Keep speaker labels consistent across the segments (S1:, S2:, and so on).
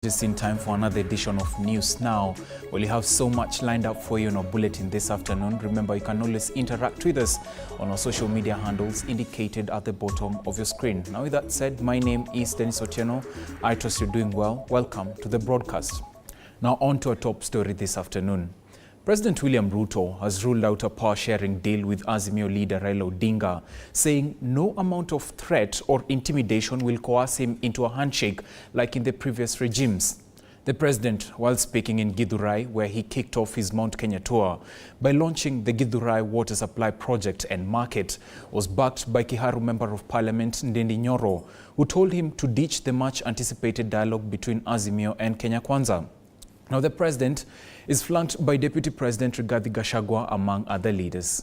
S1: Just in time for another edition of News Now. Well, you have so much lined up for you in our bulletin this afternoon. Remember, you can always interact with us on our social media handles indicated at the bottom of your screen. Now, with that said, my name is Dennis Otieno. I trust you're doing well. Welcome to the broadcast. Now, on to our top story this afternoon. President William Ruto has ruled out a power-sharing deal with Azimio leader Raila Odinga, saying no amount of threat or intimidation will coerce him into a handshake like in the previous regimes. The president, while speaking in Githurai, where he kicked off his Mount Kenya tour by launching the Githurai Water Supply Project and Market, was backed by Kiharu Member of Parliament Ndindi Nyoro, who told him to ditch the much-anticipated dialogue between Azimio and Kenya Kwanza. Now, the president is flanked by Deputy President Rigathi Gachagua, among other leaders.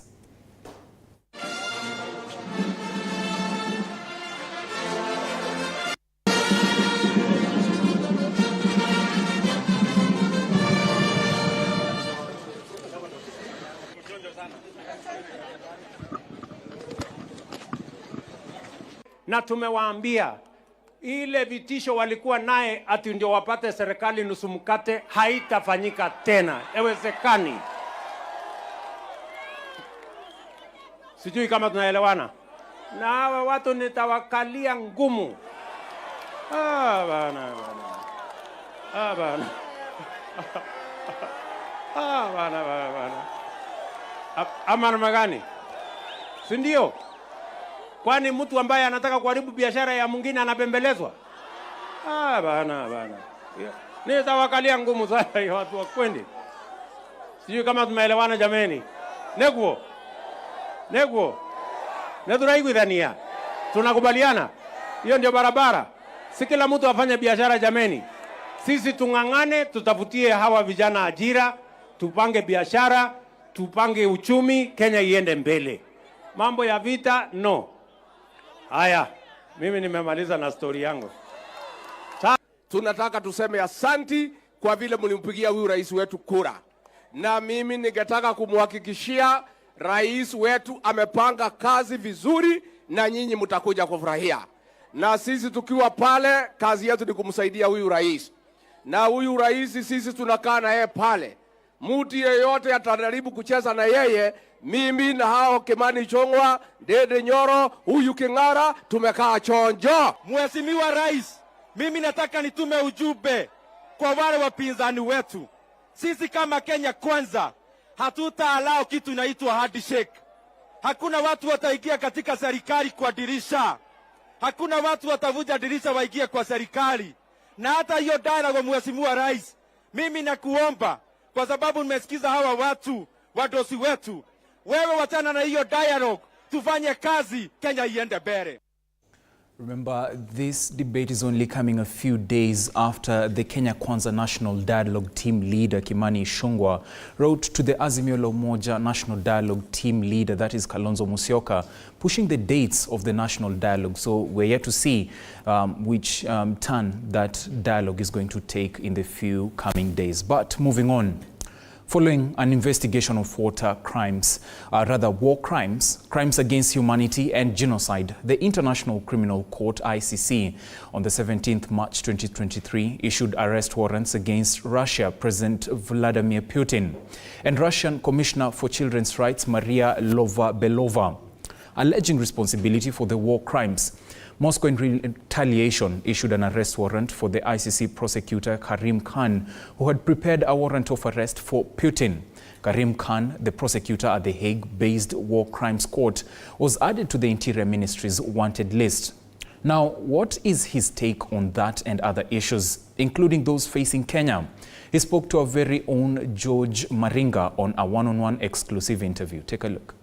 S2: Na tumewaambia ile vitisho walikuwa naye ati ndio wapate serikali nusu mkate haitafanyika tena. Haiwezekani. Sijui kama tunaelewana. Na hawa watu nitawakalia ngumu. Bana. Bana. Ama namna gani? Si ndio? Kwani mtu ambaye anataka kuharibu biashara ya mwingine anapembelezwa? Bana. Nitawakalia ngumu sana ya watu wakwendi. Sijui kama tumeelewana jameni. Neguo. Neduraiguithania. Tunakubaliana. Hiyo ndio barabara. Si kila mtu afanye biashara jameni. Sisi tung'ang'ane, tutafutie hawa vijana ajira, tupange biashara, tupange uchumi, Kenya iende mbele. Mambo ya vita, no. Haya, mimi nimemaliza na story yangu.
S3: Tunataka tuseme asanti kwa vile mlimpigia huyu rais wetu kura. Na mimi ningetaka kumhakikishia rais wetu amepanga kazi vizuri na nyinyi mtakuja kufurahia. Na sisi tukiwa pale, kazi yetu ni kumsaidia huyu rais. Na huyu rais sisi tunakaa na yeye pale. Mtu yeyote atajaribu kucheza na yeye, mimi na hao Kimani Ichung'wah, Ndindi Nyoro, huyu King'ara tumekaa chonjo.
S4: Mheshimiwa Rais, mimi nataka nitume ujumbe kwa wale wapinzani wetu. Sisi kama Kenya Kwanza hatutaalao kitu inaitwa handshake. Hakuna watu wataingia katika serikali kwa dirisha. Hakuna watu watavuja dirisha waingie kwa serikali. Na hata hiyo dialogue, Mheshimiwa Rais, mimi nakuomba kwa sababu nimesikiza hawa watu wadosi wetu, wewe wachana na hiyo dialogue, tufanye kazi, Kenya iende mbele.
S1: Remember, this debate is only coming a few days after the Kenya Kwanza National Dialogue Team leader, Kimani Ichung'wah, wrote to the Azimio la Umoja National Dialogue Team leader, that is Kalonzo Musyoka, pushing the dates of the national dialogue. So we're yet to see which turn that dialogue is going to take in the few coming days. But moving on. Following an investigation of war crimes against humanity and genocide, the International Criminal Court, ICC, on the 17th March 2023, issued arrest warrants against Russia President Vladimir Putin and Russian Commissioner for Children's Rights, Maria Lvova-Belova, alleging responsibility for the war crimes. Moscow, in retaliation, issued an arrest warrant for the ICC prosecutor Karim Khan, who had prepared a warrant of arrest for Putin. Karim Khan, the prosecutor at the Hague-based War Crimes Court, was added to the Interior Ministry's wanted list. Now, what is his take on that and other issues, including those facing Kenya? He spoke to our very own George Maringa on a one-on-one exclusive interview. Take a look.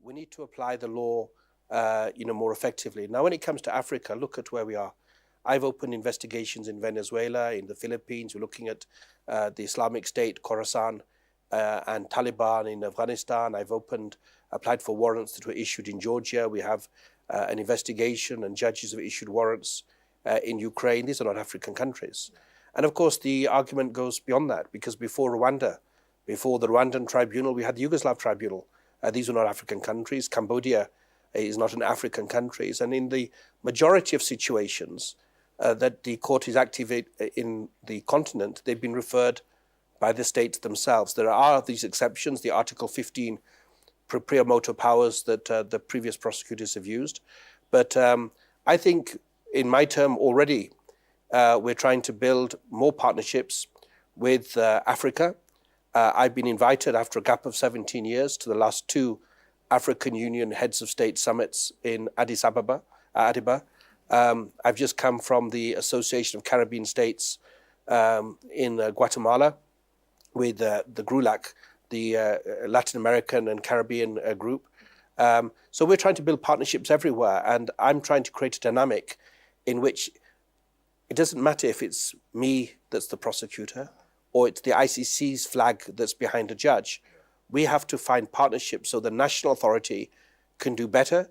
S5: We need to apply the law more effectively. Now, when it comes to Africa, look at where we are. I've opened investigations in Venezuela, in the Philippines. We're looking at the Islamic State, Khorasan, and Taliban in Afghanistan. I've applied for warrants that were issued in Georgia. We have an investigation and judges have issued warrants in Ukraine. These are not African countries. And of course, the argument goes beyond that, because before Rwanda, before the Rwandan tribunal, we had the Yugoslav tribunal. These were not African countries. Cambodia is not an African country. And in the majority of situations, that the court is active in the continent, they've been referred by the states themselves. There are these exceptions, the Article 15 prior motor powers that the previous prosecutors have used. But I think in my term already, we're trying to build more partnerships with Africa. I've been invited after a gap of 17 years to the last 2 African Union Heads of State summits in Addis Ababa. I've just come from the Association of Caribbean States in Guatemala with the GRULAC, the Latin American and Caribbean group. So we're trying to build partnerships everywhere, and I'm trying to create a dynamic in which it doesn't matter if it's me that's the prosecutor or it's the ICC's flag that's behind a judge. We have to find partnerships so the national authority can do better.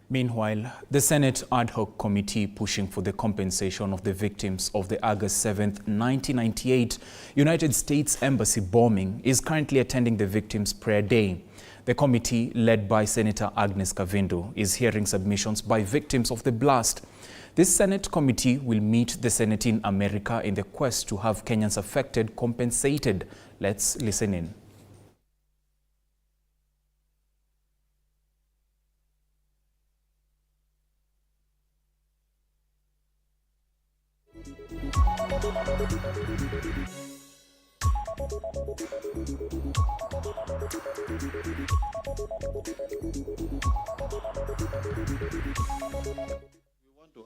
S1: Meanwhile, the Senate Ad Hoc Committee pushing for the compensation of the victims of the August 7th, 1998 United States Embassy bombing is currently attending the Victims' Prayer Day. The committee, led by Senator Agnes Kavindu, is hearing submissions by victims of the blast. This Senate committee will meet the Senate in America in the quest to have Kenyans affected compensated. Let's listen in.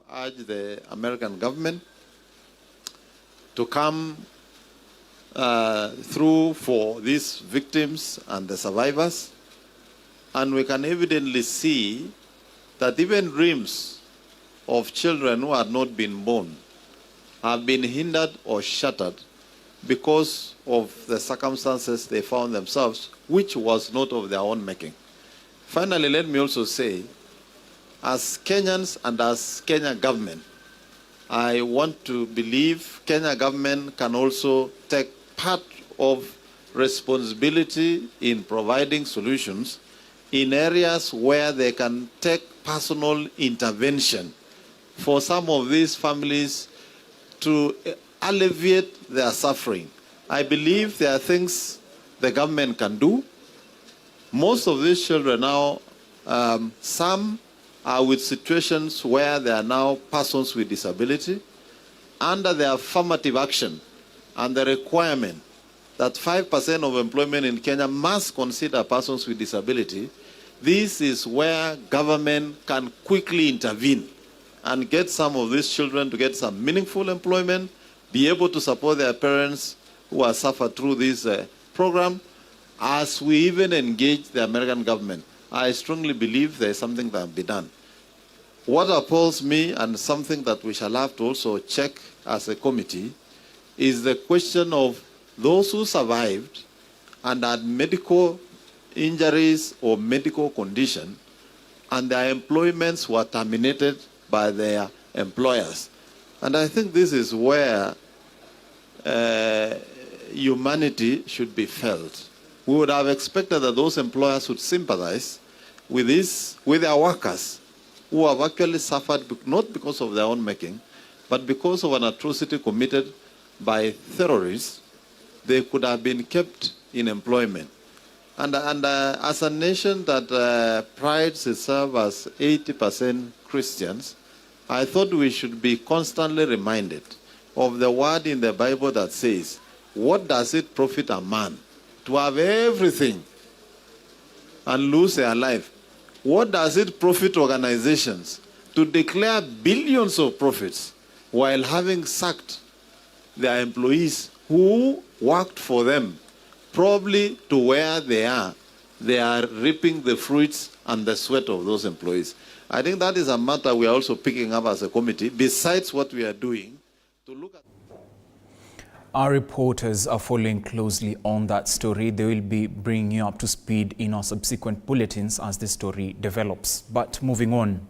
S6: Urge the American government to come through for these victims and the survivors, and we can evidently see that even dreams of children who had not been born have been hindered or shattered because of the circumstances they found themselves, which was not of their own making. Finally, let me also say, as Kenyans and as Kenya government, I want to believe Kenya government can also take part of responsibility in providing solutions in areas where they can take personal intervention for some of these families to alleviate their suffering. I believe there are things the government can do. Most of these children now, some are with situations where they are now persons with disability. Under the affirmative action and the requirement that 5% of employment in Kenya must consider persons with disability, this is where government can quickly intervene and get some of these children to get some meaningful employment, be able to support their parents who have suffered through this program, as we even engage the American government. I strongly believe there is something that can be done. What appalls me, and something that we shall have to also check as a committee, is the question of those who survived and had medical injuries or medical condition, and their employments were terminated by their employers. And I think this is where humanity should be felt. We would have expected that those employers would sympathize with their workers who have actually suffered not because of their own making, but because of an atrocity committed by terrorists. They could have been kept in employment. And as a nation that prides itself as 80% Christians, I thought we should be constantly reminded of the word in the Bible that says, what does it profit a man to have everything and lose their life? What does it profit organizations to declare billions of profits while having sacked their employees who worked for them, probably to where they are reaping the fruits and the sweat of those employees? I think that is a matter we are also picking up as a committee, besides what we are doing, to look at.
S1: Our reporters are following closely on that story. They will be bringing you up to speed in our subsequent bulletins as the story develops. But moving on,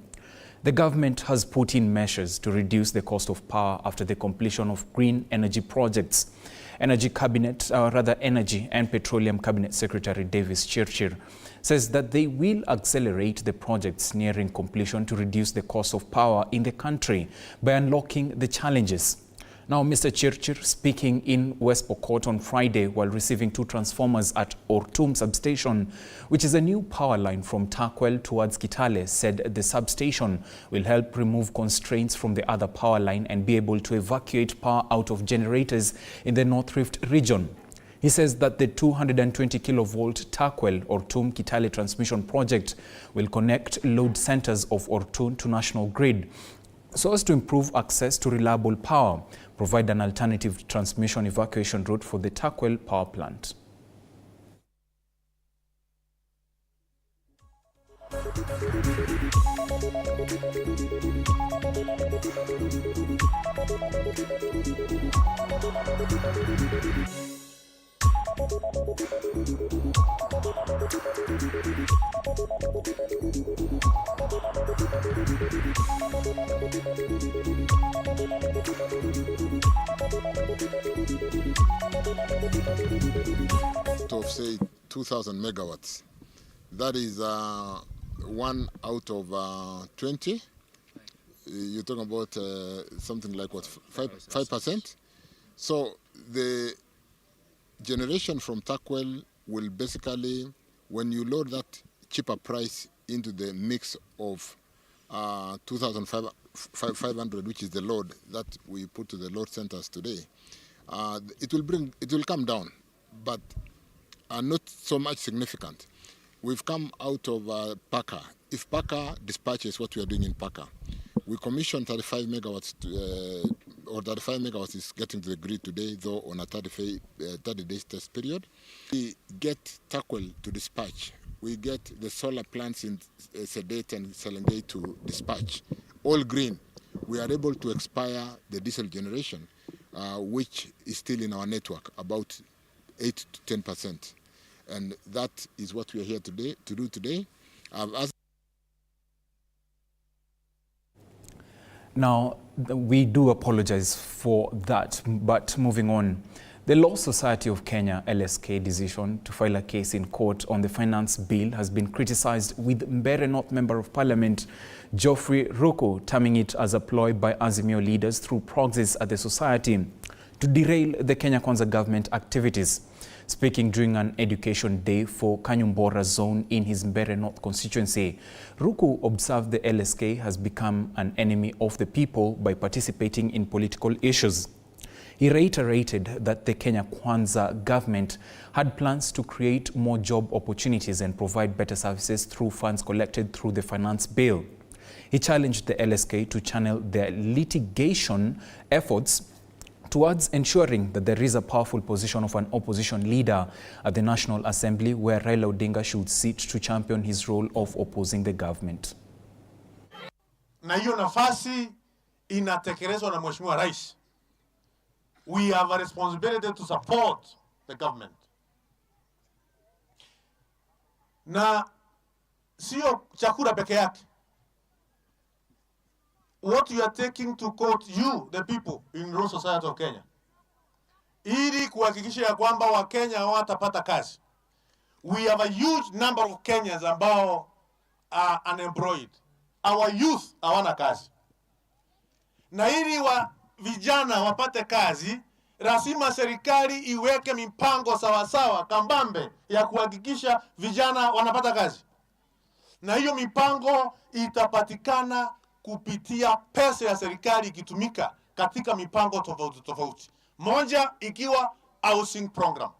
S1: the government has put in measures to reduce the cost of power after the completion of green energy projects. Energy and Petroleum Cabinet Secretary Davis Chirchir says that they will accelerate the projects nearing completion to reduce the cost of power in the country by unlocking the challenges. Now, Mr. Chirchir, speaking in West Pokot on Friday while receiving 2 transformers at Ortum substation, which is a new power line from Takwel towards Kitale, said the substation will help remove constraints from the other power line and be able to evacuate power out of generators in the North Rift region. He says that the 220 kilovolt Takwel Ortum Kitale transmission project will connect load centers of Ortum to national grid so as to improve access to reliable power, provide an alternative transmission evacuation route for the Takwel power plant.
S7: Of say 2,000 megawatts. That is 1 out of 20. You're talking about something like what, 5%? So the generation from Takwel will basically, when you load that cheaper price into the mix of 2,500, which is the load that we put to the load centers today, it will come down, but not so much significant. We've come out of Paka. If Paka dispatches what we are doing in Paka, we commissioned 35 megawatts, or 35 megawatts is getting to the grid today, though on a 30 days test period. We get Takwel to dispatch. We get the solar plants in Sedet and Selengei to dispatch. All green. We are able to expire the diesel generation, which is still in our network, about 8 to 10%. And that is what we are here today to do today.
S1: Now, we do apologize for that, but moving on. The Law Society of Kenya, LSK, decision to file a case in court on the finance bill has been criticized, with Mbeere North Member of Parliament Geoffrey Ruku terming it as a ploy by Azimio leaders through proxies at the society to derail the Kenya Kwanza government activities. Speaking during an education day for Kanyumbora zone in his Mbeere North constituency, Ruku observed the LSK has become an enemy of the people by participating in political issues. He reiterated that the Kenya Kwanza government had plans to create more job opportunities and provide better services through funds collected through the finance bill. He challenged the LSK to channel their litigation efforts towards ensuring that there is a powerful position of an opposition leader at the National Assembly, where Raila Odinga should sit to champion his role of opposing the government.
S8: Na hiyo nafasi inatekelezwa na Mheshimiwa Rais. We have a responsibility to support the government. Na sio chakula peke yake. What you are taking to court, you, the people in Law Society of Kenya, ili kuhakikisha ya kwamba Wakenya hawatapata kazi. We have a huge number of Kenyans ambao are unemployed. Our youth hawana kazi. Na ili vijana wapate kazi, lazima serikali iweke mipango sawasawa kambambe ya kuhakikisha vijana wanapata kazi. Na hiyo mipango itapatikana kupitia pesa ya serikali ikitumika katika mipango tofauti tofauti. Moja ikiwa housing program.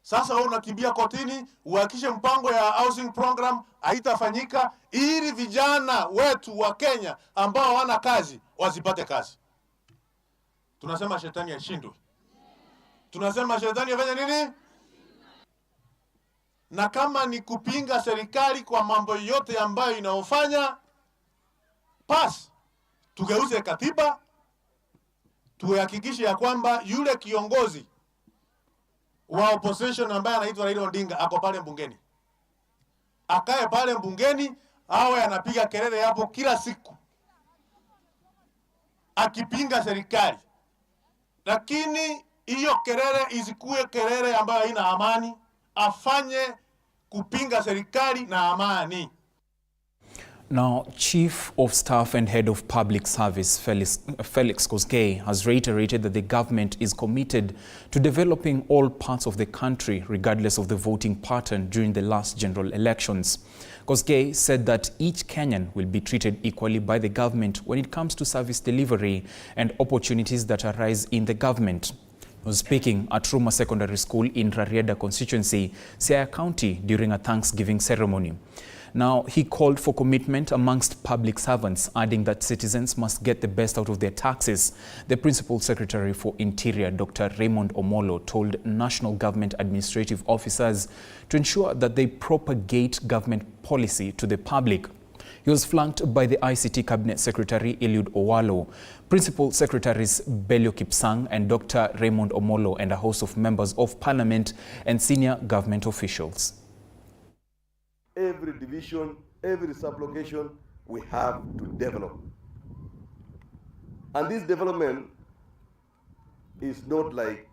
S8: Sasa wewe unakimbia kotini uhakikishe mpango ya housing program haitafanyika ili vijana wetu wa Kenya ambao hawana kazi wasipate kazi. Tunasema shetani ashindwe. Tunasema shetani afanye nini? Na kama ni kupinga serikali kwa mambo yote ambayo inaofanya, pass, tugeuze katiba, tuhakikishe ya kwamba yule kiongozi wa opposition ambaye anaitwa Raila Odinga ako pale mbungeni. Akae pale mbungeni, awe anapiga kelele hapo kila siku akipinga serikali. Lakini hiyo kelele isikuwe kelele ambayo haina amani, afanye kupinga serikali na amani.
S1: Now, Chief of Staff and Head of Public Service Felix Kosgei has reiterated that the government is committed to developing all parts of the country regardless of the voting pattern during the last general elections. Kosgei said that each Kenyan will be treated equally by the government when it comes to service delivery and opportunities that arise in the government. He was speaking at Ruma Secondary School in Rarieda constituency, Siaya County, during a Thanksgiving ceremony. Now, he called for commitment amongst public servants, adding that citizens must get the best out of their taxes. The Principal Secretary for Interior, Dr. Raymond Omolo, told national government administrative officers to ensure that they propagate government policy to the public. He was flanked by the ICT Cabinet Secretary Eliud Owalo, Principal Secretaries Belio Kipsang and Dr. Raymond Omolo, and a host of members of parliament and senior government officials.
S9: Every division, every sub-location, we have to develop. And this development is not like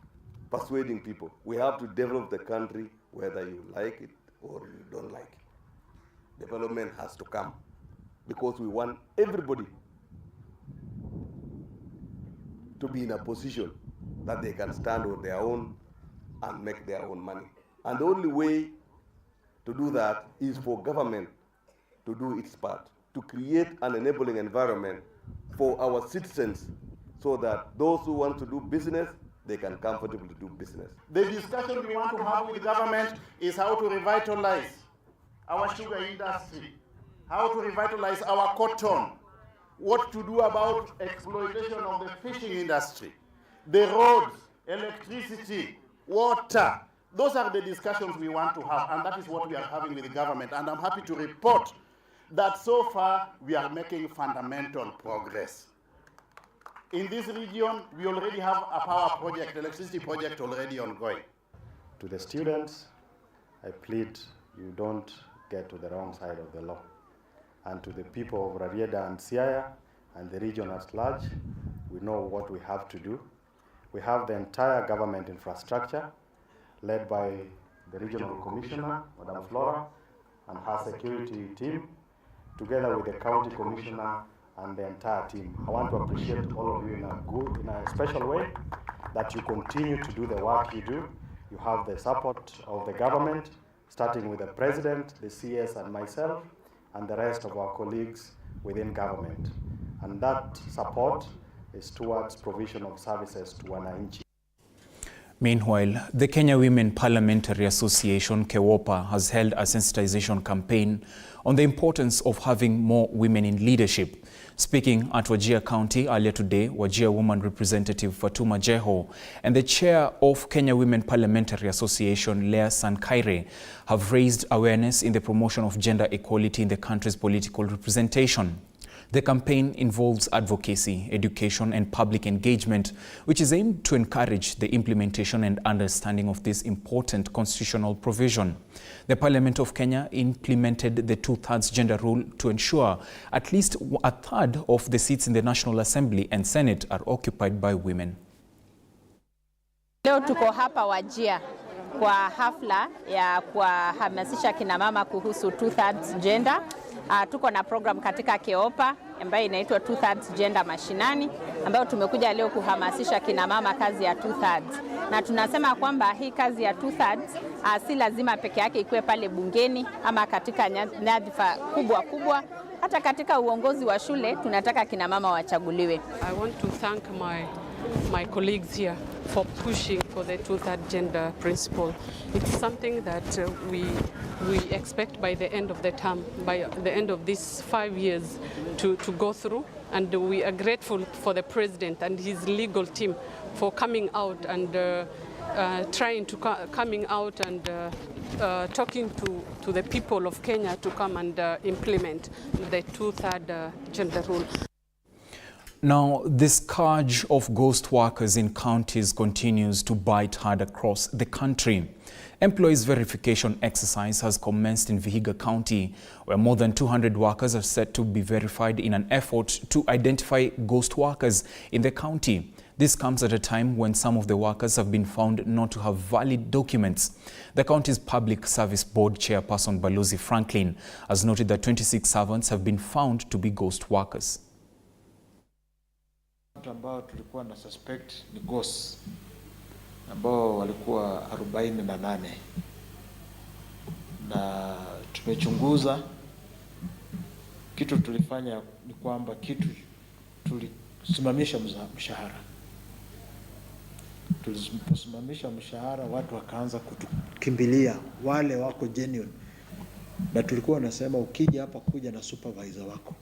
S9: persuading people. We have to develop the country whether you like it or you don't like it. Development has to come because we want everybody to be in a position that they can stand on their own and make their own money. And the only way to do that is for government to do its part, to create an enabling environment for our citizens so that those who want to do business, they can comfortably do business.
S10: The discussion we want to have with the government is how to revitalize our sugar industry, how to revitalize our cotton, what to do about exploitation of the fishing industry, the roads, electricity, water. Those are the discussions we want to have, and that is what we are having with the government. And I'm happy to report that so far we are making fundamental progress. In this region, we already have a power project, electricity project already ongoing.
S11: To the students, I plead you don't get to the wrong side of the law. And to the people of Rarieda and Siaya and the region at large, we know what we have to do. We have the entire government infrastructure led by the regional commissioner, Madam Flora, and her security team, together with the county commissioner and the entire team. I want to appreciate all of you in a special way, that you continue to do the work you do. You have the support of the government, starting with the president, the CS, and myself, and the rest of our colleagues within government. And that support is towards provision of services to wananchi.
S1: Meanwhile, the Kenya Women Parliamentary Association, KEWOPA, has held a sensitization campaign on the importance of having more women in leadership. Speaking at Wajir County earlier today, Wajir woman representative Fatuma Jeho and the chair of Kenya Women Parliamentary Association, Leah Sankaire, have raised awareness in the promotion of gender equality in the country's political representation. The campaign involves advocacy, education, and public engagement, which is aimed to encourage the implementation and understanding of this important constitutional provision. The Parliament of Kenya implemented the 2/3 gender rule to ensure at least a third of the seats in the National Assembly and Senate are occupied by women.
S12: Leo tuko hapa Wajir kwa hafla ya kuhamasisha kina mama kuhusu 2/3 gender. Tuko na program katika KEWOPA ambayo inaitwa 2/3 gender mashinani, ambayo tumekuja leo kuhamasisha kina mama kazi ya 2/3. Na tunasema kwamba hii kazi ya 2/3 si lazima peke yake ikuwe pale bungeni ama katika nyadhifa kubwa. Hata katika uongozi wa shule tunataka kina mama wachaguliwe.
S13: I want to thank my colleagues here for pushing for the 2/3 gender principle. It's something that we expect by the end of the term, by the end of these 5 years to go through, and we are grateful for the president and his legal team for coming out and coming out and talking to the people of Kenya to come and implement the 2/3 gender rule.
S1: Now, the scourge of ghost workers in counties continues to bite hard across the country. Employees verification exercise has commenced in Vihiga County, where more than 200 workers are set to be verified in an effort to identify ghost workers in the county. This comes at a time when some of the workers have been found not to have valid documents. The county's Public Service Board chairperson Balozi Franklin has noted that 26 servants have been found to be ghost workers.
S14: Ambao tulikuwa na suspect ni ghosts ambao walikuwa 48 na tumechunguza. Kitu tulifanya ni kwamba tulisimamisha mshahara. Tuliposimamisha mshahara, watu wakaanza kutukimbilia wale wako genuine, na tulikuwa nasema ukija hapa kuja na supervisor wako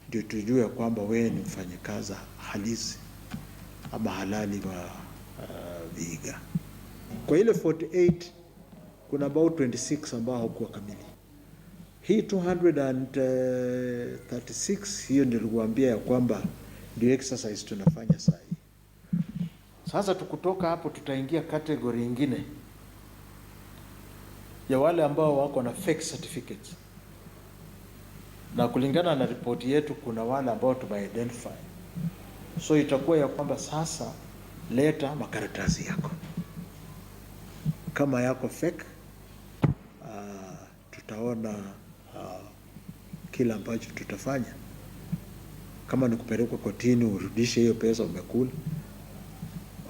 S14: ndio tujue kwamba wewe ni mfanyakazi halisi ama halali wa Vihiga. Kwa ile 48 kuna about 26 ambao hawakuwa kamili. Hii 236 hiyo ndio nilikuambia ya kwamba ndio exercise tunafanya sasa. Sasa tukutoka hapo tutaingia category nyingine ya wale ambao wako na fake certificates. Na kulingana na ripoti yetu kuna wale ambao tumeidentify. So itakuwa ya kwamba sasa leta makaratasi yako. Kama yako fake, tutaona kila ambacho tutafanya. Kama ni kupelekwa kotini urudishe hiyo pesa umekula,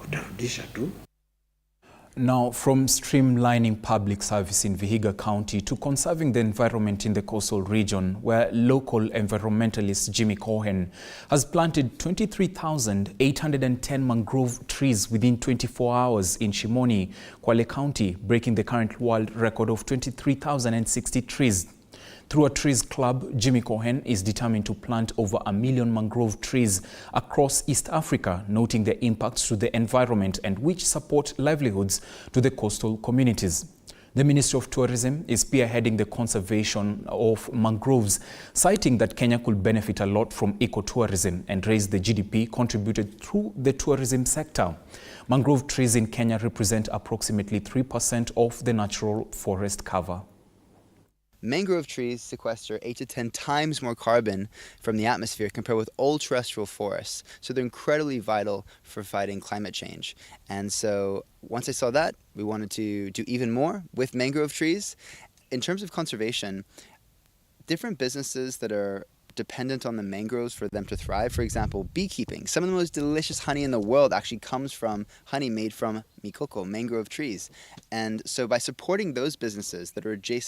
S14: utarudisha tu.
S1: Now, from streamlining public service in Vihiga County to conserving the environment in the coastal region, where local environmentalist Jimmy Cohen has planted 23,810 mangrove trees within 24 hours in Shimoni, Kwale County, breaking the current world record of 23,060 trees. Through a trees club, Jimmy Cohen is determined to plant over 1 million mangrove trees across East Africa, noting their impacts to the environment and which support livelihoods to the coastal communities. The Ministry of Tourism is spearheading the conservation of mangroves, citing that Kenya could benefit a lot from ecotourism and raise the GDP contributed through the tourism sector. Mangrove trees in Kenya represent approximately 3% of the natural forest cover.
S15: Mangrove trees sequester 8 to 10 times more carbon from the atmosphere compared with all terrestrial forests. So they're incredibly vital for fighting climate change. And so once I saw that, we wanted to do even more with mangrove trees. In terms of conservation, different businesses that are dependent on the mangroves for them to thrive. For example, beekeeping. Some of the most delicious honey in the world actually comes from honey made from mikoko, mangrove trees. And so by supporting those businesses that are adjacent